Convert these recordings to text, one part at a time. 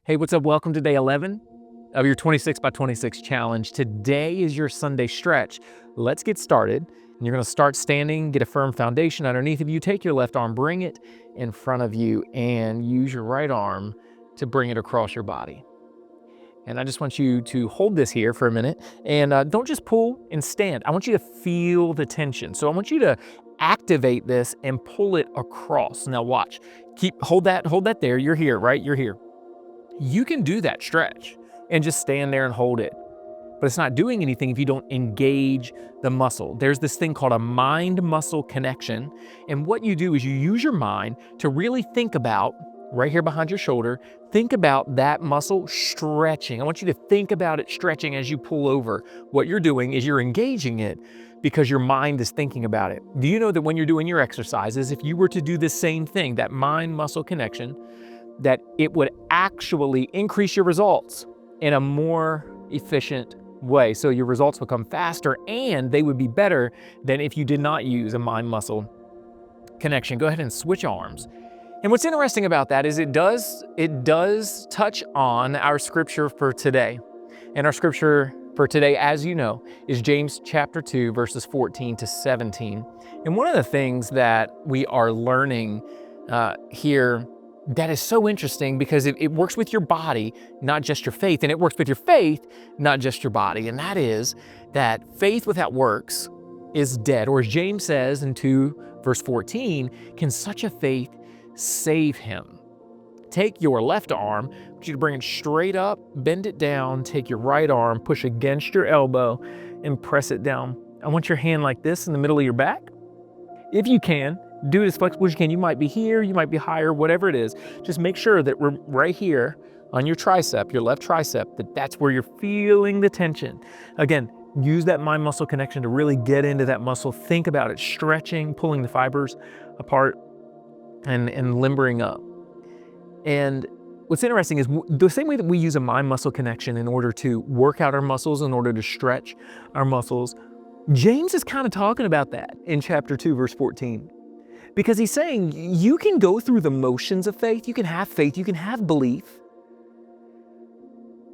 Hey, what's up? Welcome to day 11 of your 26 by 26 challenge. Today is your Sunday stretch. Let's get started. And you're going to start standing, get a firm foundation underneath of you. Take your left arm, bring it in front of you, and use your right arm to bring it across your body. And I just want you to hold this here for a minute and don't just pull and stand. I want you to feel the tension. So I want you to activate this and pull it across. Now watch. Hold that there. You're here, right? You're here. You can do that stretch and just stand there and hold it. But it's not doing anything if you don't engage the muscle. There's this thing called a mind-muscle connection. And what you do is you use your mind to really think about, right here behind your shoulder, think about that muscle stretching. I want you to think about it stretching as you pull over. What you're doing is you're engaging it because your mind is thinking about it. Do you know that when you're doing your exercises, if you were to do the same thing, that mind-muscle connection, that it would actually increase your results in a more efficient way. So your results will come faster and they would be better than if you did not use a mind-muscle connection. Go ahead and switch arms. And what's interesting about that is it does touch on our scripture for today. And our scripture for today, as you know, is James chapter 2, verses 14 to 17. And one of the things that we are learning here that is so interesting because it works with your body, not just your faith, and it works with your faith, not just your body. And that is that faith without works is dead. Or as James says in 2 verse 14, can such a faith save him? Take your left arm, I want you to bring it straight up, bend it down, take your right arm, push against your elbow and press it down. I want your hand like this in the middle of your back. If you can, do it as flexible as you can. You might be here, you might be higher, whatever it is. Just make sure that we're right here on your tricep, your left tricep, that's where you're feeling the tension. Again, use that mind muscle connection to really get into that muscle. Think about it stretching, pulling the fibers apart and limbering up. And what's interesting is the same way that we use a mind muscle connection in order to work out our muscles, in order to stretch our muscles, James is kind of talking about that in chapter 2, verse 14. Because he's saying you can go through the motions of faith, you can have belief,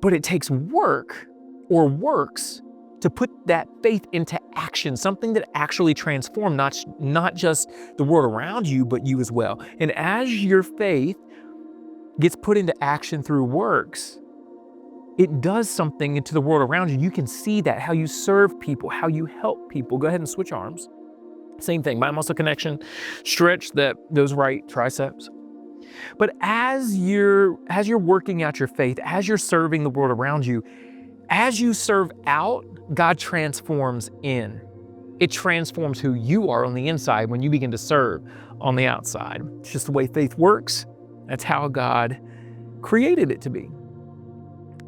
but it takes work or works to put that faith into action, something that actually transforms not just the world around you, but you as well. And as your faith gets put into action through works, it does something into the world around you. You can see that, how you serve people, how you help people. Go ahead and switch arms. Same thing, mind muscle connection, stretch those right triceps. But as you're working out your faith, as you're serving the world around you, as you serve out, God transforms in. It transforms who you are on the inside when you begin to serve on the outside. It's just the way faith works. That's how God created it to be.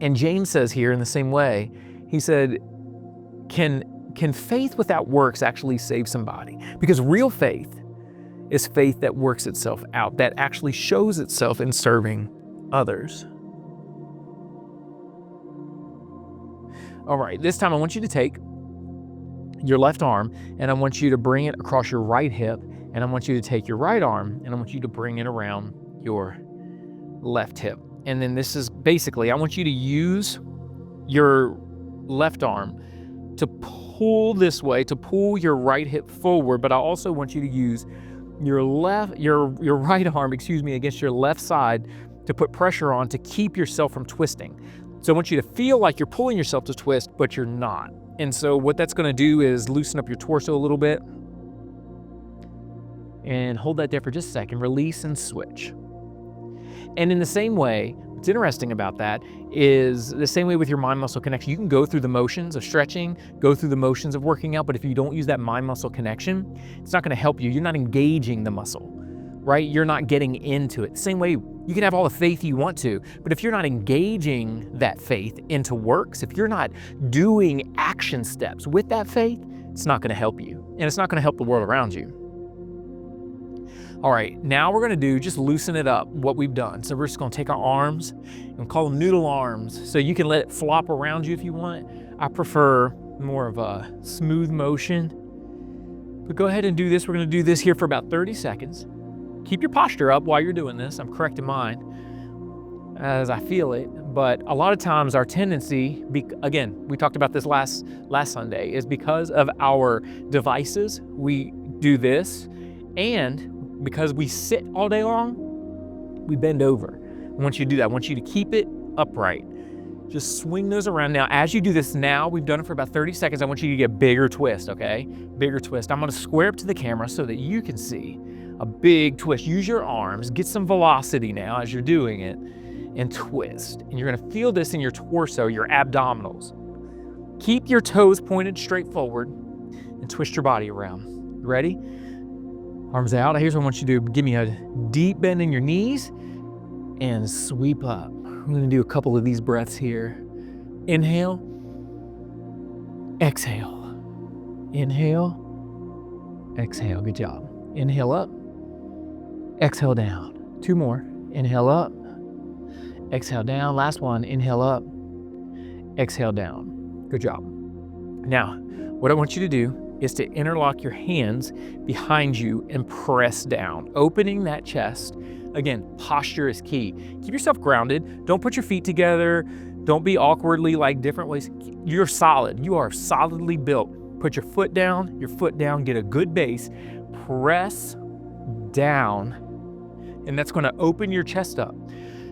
And James says here in the same way, he said, can faith without works actually save somebody? Because real faith is faith that works itself out, that actually shows itself in serving others. All right, this time I want you to take your left arm and I want you to bring it across your right hip, and I want you to take your right arm and I want you to bring it around your left hip. And then this is basically, I want you to use your left arm to pull this way, to pull your right hip forward, but I also want you to use your right arm, against your left side to put pressure on to keep yourself from twisting. So I want you to feel like you're pulling yourself to twist, but you're not. And so what that's going to do is loosen up your torso a little bit. And hold that there for just a second. Release and switch. And in the same way, what's interesting about that is the same way with your mind-muscle connection. You can go through the motions of stretching, go through the motions of working out, but if you don't use that mind-muscle connection, it's not going to help you. You're not engaging the muscle, right? You're not getting into it. Same way, you can have all the faith you want to, but if you're not engaging that faith into works, if you're not doing action steps with that faith, it's not going to help you, and it's not going to help the world around you. All right, now we're gonna just loosen it up, what we've done. So we're just gonna take our arms and call them noodle arms. So you can let it flop around you if you want. I prefer more of a smooth motion. But go ahead and do this. We're gonna do this here for about 30 seconds. Keep your posture up while you're doing this. I'm correcting mine. as I feel it. But a lot of times our tendency, again, we talked about this last Sunday, is because of our devices, we do this, and because we sit all day long, we bend over. I want you to do that. I want you to keep it upright. Just swing those around. Now, as you do this now, we've done it for about 30 seconds. I want you to get a bigger twist, okay? Bigger twist. I'm gonna square up to the camera so that you can see a big twist. Use your arms, get some velocity now as you're doing it, and twist. And you're gonna feel this in your torso, your abdominals. Keep your toes pointed straight forward and twist your body around. You ready? Arms out. Here's what I want you to do. Give me a deep bend in your knees and sweep up. I'm gonna do a couple of these breaths here. Inhale, exhale. Inhale, exhale. Good job. Inhale up, exhale down. 2 more. Inhale up, exhale down. Last one. Inhale up, exhale down. Good job. Now, what I want you to do is to interlock your hands behind you and press down, opening that chest. Again, posture is key. Keep yourself grounded. Don't put your feet together. Don't be awkwardly like different ways. You're solid. You are solidly built. Put your foot down, get a good base. Press down, and that's gonna open your chest up.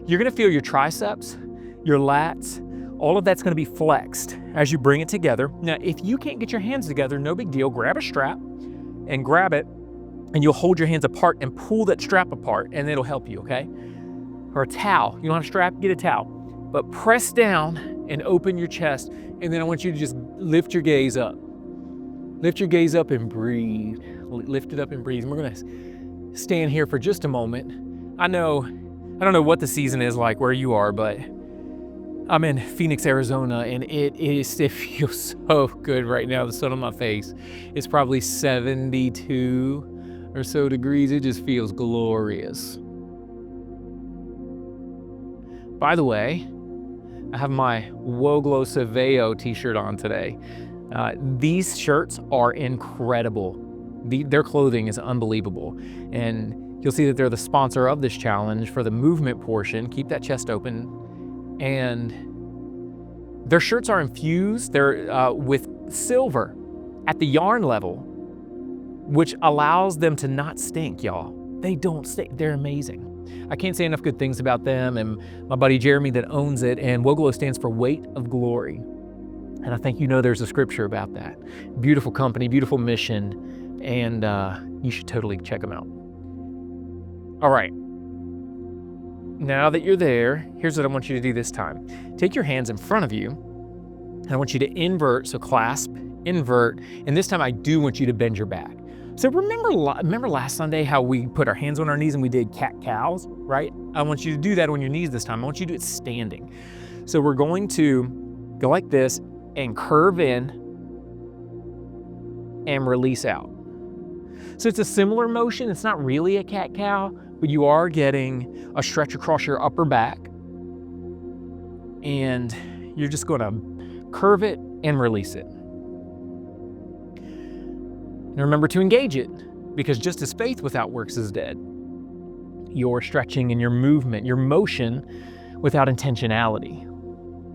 You're gonna feel your triceps, your lats, all of that's gonna be flexed as you bring it together. Now, if you can't get your hands together, no big deal. Grab a strap and grab it, and you'll hold your hands apart and pull that strap apart, and it'll help you, okay? Or a towel. You don't have a strap? Get a towel. But press down and open your chest, and then I want you to just lift your gaze up. Lift your gaze up and breathe. Lift it up and breathe. And we're gonna stand here for just a moment. I don't know what the season is like where you are, but I'm in Phoenix, Arizona, and it feels so good right now. The sun on my face. It's probably 72 or so degrees. It just feels glorious. By the way, I have my Woglo Saveo t-shirt on today. These shirts are incredible. Their clothing is unbelievable. And you'll see that they're the sponsor of this challenge for the movement portion. Keep that chest open. And their shirts are infused. They're with silver at the yarn level, which allows them to not stink, y'all. They don't stink. They're amazing. I can't say enough good things about them, and my buddy Jeremy that owns it. And Woglo stands for Weight of Glory. And I think you know there's a scripture about that. Beautiful company, beautiful mission, and you should totally check them out. All right. Now that you're there, here's what I want you to do this time. Take your hands in front of you, and I want you to invert, so clasp, invert, and this time I do want you to bend your back. So remember last Sunday how we put our hands on our knees and we did cat-cows, right? I want you to do that on your knees this time. I want you to do it standing. So we're going to go like this and curve in and release out. So it's a similar motion. It's not really a cat-cow, but you are getting a stretch across your upper back. And you're just gonna curve it and release it. And remember to engage it, because just as faith without works is dead, your stretching and your movement, your motion without intentionality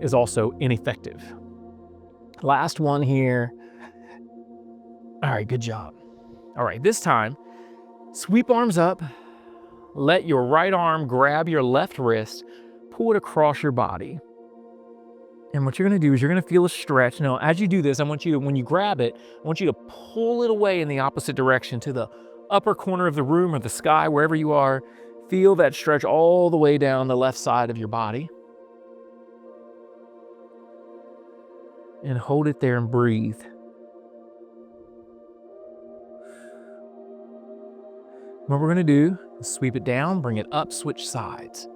is also ineffective. Last one here. All right, good job. All right, this time, sweep arms up, let your right arm grab your left wrist, pull it across your body. And what you're gonna do is you're gonna feel a stretch. Now, as you do this, I want you to, when you grab it, I want you to pull it away in the opposite direction to the upper corner of the room or the sky, wherever you are. Feel that stretch all the way down the left side of your body. And hold it there and breathe. What we're gonna do is sweep it down, bring it up, switch sides.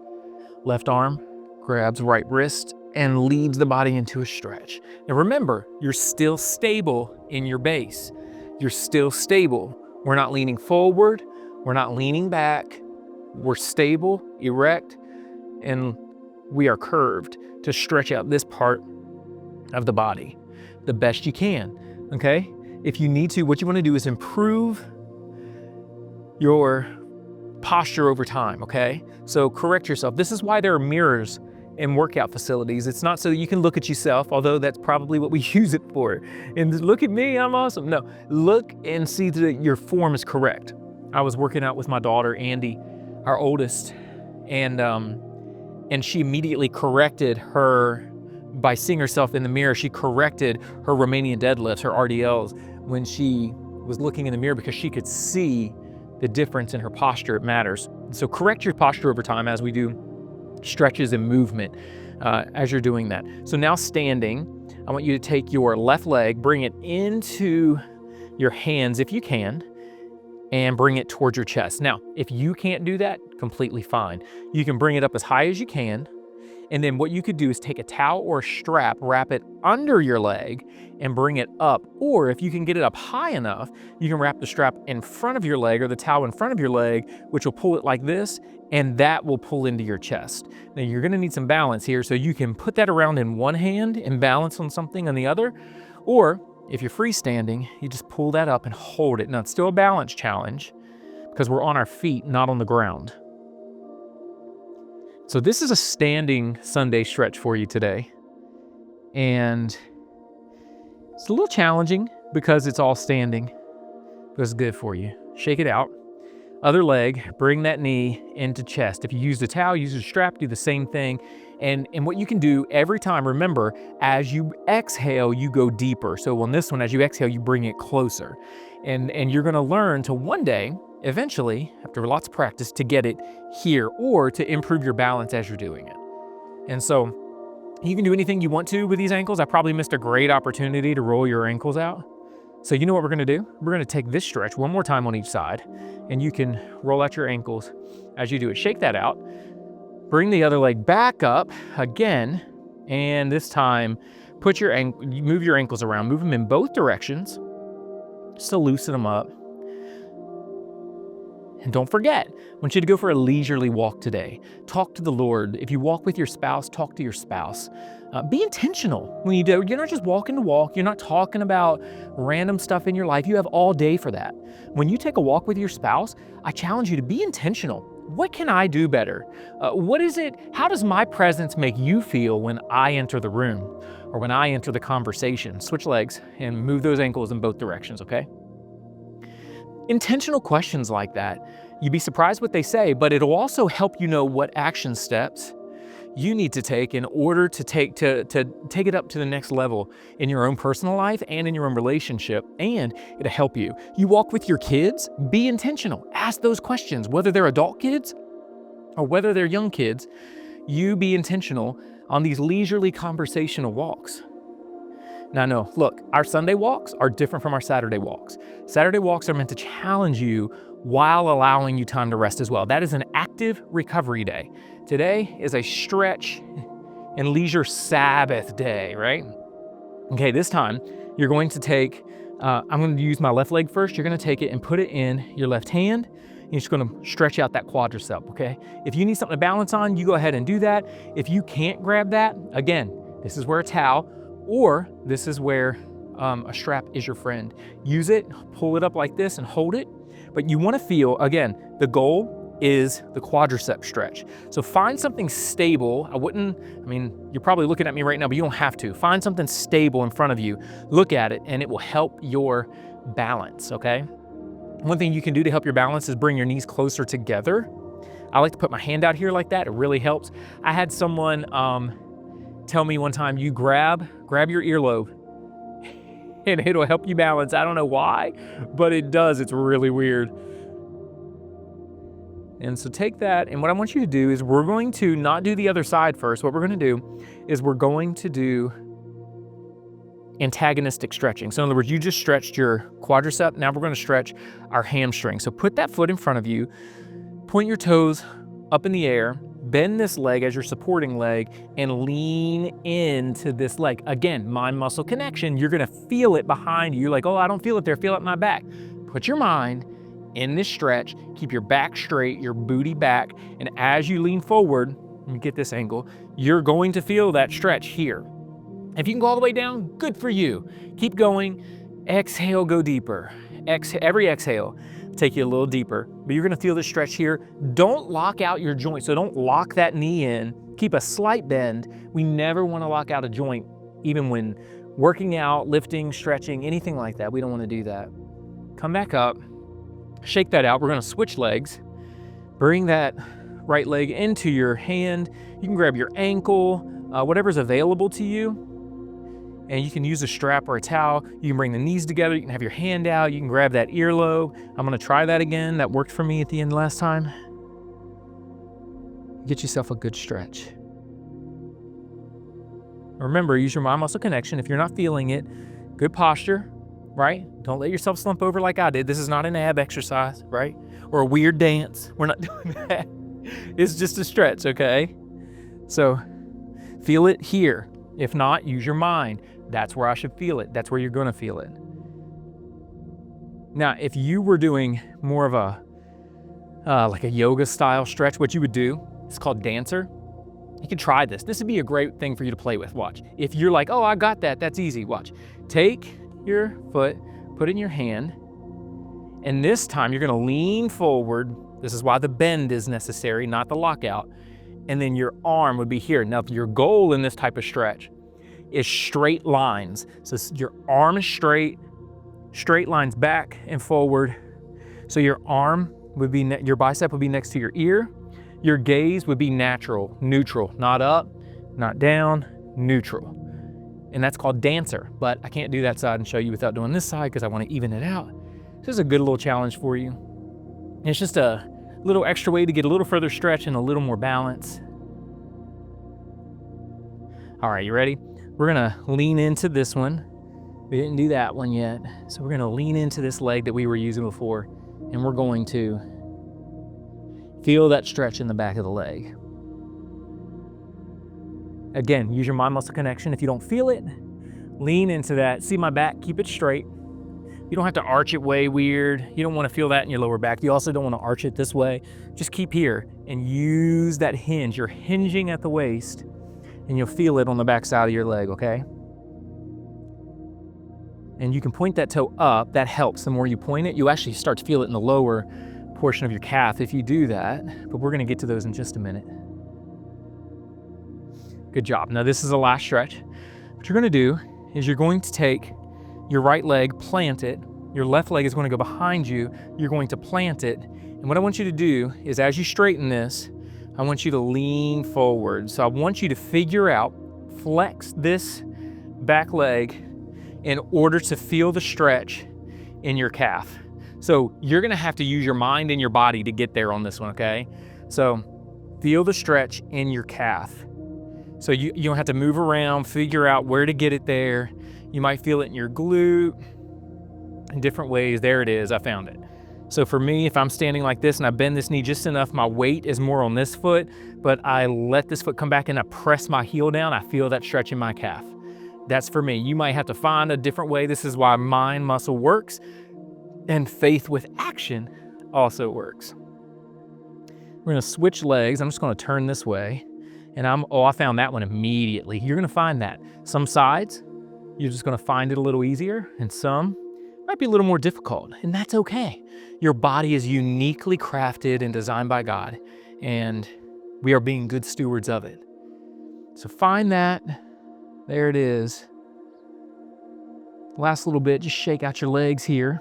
Left arm grabs right wrist and leads the body into a stretch. Now remember, you're still stable in your base. You're still stable. We're not leaning forward. We're not leaning back. We're stable, erect, and we are curved to stretch out this part of the body the best you can, okay? If you need to, what you wanna do is improve your posture over time, okay? So correct yourself. This is why there are mirrors in workout facilities. It's not so that you can look at yourself, although that's probably what we use it for. And look at me, I'm awesome. No, look and see that your form is correct. I was working out with my daughter, Andy, our oldest, and she immediately corrected her, by seeing herself in the mirror, she corrected her Romanian deadlifts, her RDLs, when she was looking in the mirror, because she could see the difference in her posture. It matters. So correct your posture over time as we do stretches and movement as you're doing that. So now standing, I want you to take your left leg, bring it into your hands if you can, and bring it towards your chest. Now, if you can't do that, completely fine. You can bring it up as high as you can, and then what you could do is take a towel or a strap, wrap it under your leg, and bring it up. Or if you can get it up high enough, you can wrap the strap in front of your leg or the towel in front of your leg, which will pull it like this, and that will pull into your chest. Now you're gonna need some balance here, so you can put that around in one hand and balance on something on the other, or if you're freestanding, you just pull that up and hold it. Now it's still a balance challenge because we're on our feet, not on the ground. So this is a standing Sunday stretch for you today. And it's a little challenging because it's all standing, but it's good for you. Shake it out. Other leg, bring that knee into chest. If you use the towel, use the strap, do the same thing. And what you can do every time, remember, as you exhale, you go deeper. So on this one, as you exhale, you bring it closer. And you're gonna learn to one day, eventually, after lots of practice, to get it here or to improve your balance as you're doing it. And so you can do anything you want to with these ankles. I probably missed a great opportunity to roll your ankles out. So you know what we're gonna do? We're gonna take this stretch one more time on each side, and you can roll out your ankles as you do it. Shake that out. Bring the other leg back up again, and this time move your ankles around, move them in both directions, just to loosen them up. And don't forget, I want you to go for a leisurely walk today. Talk to the Lord. If you walk with your spouse, talk to your spouse. Be intentional when you do. You're not just walking to walk. You're not talking about random stuff in your life. You have all day for that. When you take a walk with your spouse, I challenge you to be intentional. What can I do better? How does my presence make you feel when I enter the room or when I enter the conversation? Switch legs and move those ankles in both directions, okay? Intentional questions like that, you'd be surprised what they say, but it'll also help you know what action steps you need to take in order to take it up to the next level in your own personal life and in your own relationship, and it'll help you. You walk with your kids, be intentional. Ask those questions, whether they're adult kids or whether they're young kids. You be intentional on these leisurely conversational walks. Now, no, look, our Sunday walks are different from our Saturday walks. Saturday walks are meant to challenge you while allowing you time to rest as well. That is an active recovery day. Today is a stretch and leisure Sabbath day, right? Okay, this time you're going to take, I'm going to use my left leg first. You're going to take it and put it in your left hand. You're just going to stretch out that quadricep, okay? If you need something to balance on, you go ahead and do that. If you can't grab that, again, this is where a towel or this is where a strap is your friend. Use it, pull it up like this and hold it. But you want to feel, again, the goal is the quadricep stretch. So find something stable. You're probably looking at me right now, but you don't have to. Find something stable in front of you. Look at it and it will help your balance, okay? One thing you can do to help your balance is bring your knees closer together. I like to put my hand out here like that. It really helps. I had someone tell me one time, you grab your earlobe and it'll help you balance. I don't know why, but it does. It's really weird. And so take that, and what I want you to do is we're going to not do the other side first. What we're going to do is we're going to do antagonistic stretching. So in other words, you just stretched your quadricep. Now we're going to stretch our hamstring. So put that foot in front of you, point your toes up in the air, bend this leg as your supporting leg, and lean into this leg. Again, mind-muscle connection. You're gonna feel it behind you. You're like, oh, I don't feel it there, feel it in my back. Put your mind in this stretch, keep your back straight, your booty back, and as you lean forward, let me get this angle, you're going to feel that stretch here. If you can go all the way down, good for you. Keep going. Exhale, go deeper. Every exhale, take you a little deeper, but you're gonna feel the stretch here. Don't lock out your joint, so don't lock that knee in. Keep a slight bend. We never wanna lock out a joint, even when working out, lifting, stretching, anything like that. We don't wanna do that. Come back up, shake that out. We're gonna switch legs. Bring that right leg into your hand. You can grab your ankle, whatever's available to you. And you can use a strap or a towel. You can bring the knees together. You can have your hand out. You can grab that earlobe. I'm gonna try that again. That worked for me at the end last time. Get yourself a good stretch. Remember, use your mind-muscle connection. If you're not feeling it, good posture, right? Don't let yourself slump over like I did. This is not an ab exercise, right? Or a weird dance. We're not doing that. It's just a stretch, okay? So feel it here. If not, use your mind. That's where I should feel it. That's where you're gonna feel it. Now, if you were doing more of a, like a yoga style stretch, what you would do, it's called dancer. You can try this. This would be a great thing for you to play with, watch. If you're like, oh, I got that, that's easy, watch. Take your foot, put it in your hand, and this time you're gonna lean forward. This is why the bend is necessary, not the lockout. And then your arm would be here. Now, your goal in this type of stretch is straight lines. So your arm is straight lines back and forward. So your arm would be, your bicep would be next to your ear. Your gaze would be natural, neutral, not up, not down, neutral. And that's called dancer, but I can't do that side and show you without doing this side because I want to even it out. This is a good little challenge for you. And it's just a little extra way to get a little further stretch and a little more balance. All right, you ready? We're gonna lean into this one. We didn't do that one yet. So we're gonna lean into this leg that we were using before, and we're going to feel that stretch in the back of the leg. Again, use your mind-muscle connection. If you don't feel it, lean into that. See my back, keep it straight. You don't have to arch it way weird. You don't want to feel that in your lower back. You also don't want to arch it this way. Just keep here and use that hinge. You're hinging at the waist and you'll feel it on the back side of your leg, okay? And you can point that toe up. That helps. The more you point it, you actually start to feel it in the lower portion of your calf if you do that. But we're going to get to those in just a minute. Good job. Now this is the last stretch. What you're going to do is you're going to take your right leg, plant it. Your left leg is going to go behind you. You're going to plant it. And what I want you to do is as you straighten this, I want you to lean forward. So I want you to figure out, flex this back leg in order to feel the stretch in your calf. So you're going to have to use your mind and your body to get there on this one, okay? So feel the stretch in your calf. So you don't have to move around, figure out where to get it there. You might feel it in your glute in different ways. There it is, I found it. So for me, if I'm standing like this and I bend this knee just enough, my weight is more on this foot, but I let this foot come back and I press my heel down, I feel that stretch in my calf. That's for me. You might have to find a different way. This is why mind muscle works and faith with action also works. We're gonna switch legs. I'm just gonna turn this way and I found that one immediately. You're gonna find that. Some sides, you're just gonna find it a little easier, and some might be a little more difficult, and that's okay. Your body is uniquely crafted and designed by God, and we are being good stewards of it. So find that. There it is. Last little bit, just shake out your legs here.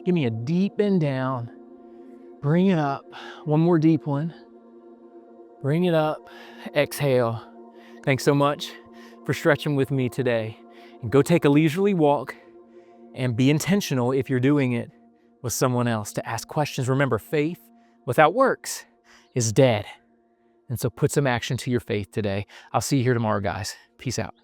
Give me a deep bend down. Bring it up. One more deep one. Bring it up. Exhale. Thanks so much for stretching with me today. And go take a leisurely walk and be intentional if you're doing it with someone else to ask questions. Remember, faith without works is dead. And so put some action to your faith today. I'll see you here tomorrow, guys. Peace out.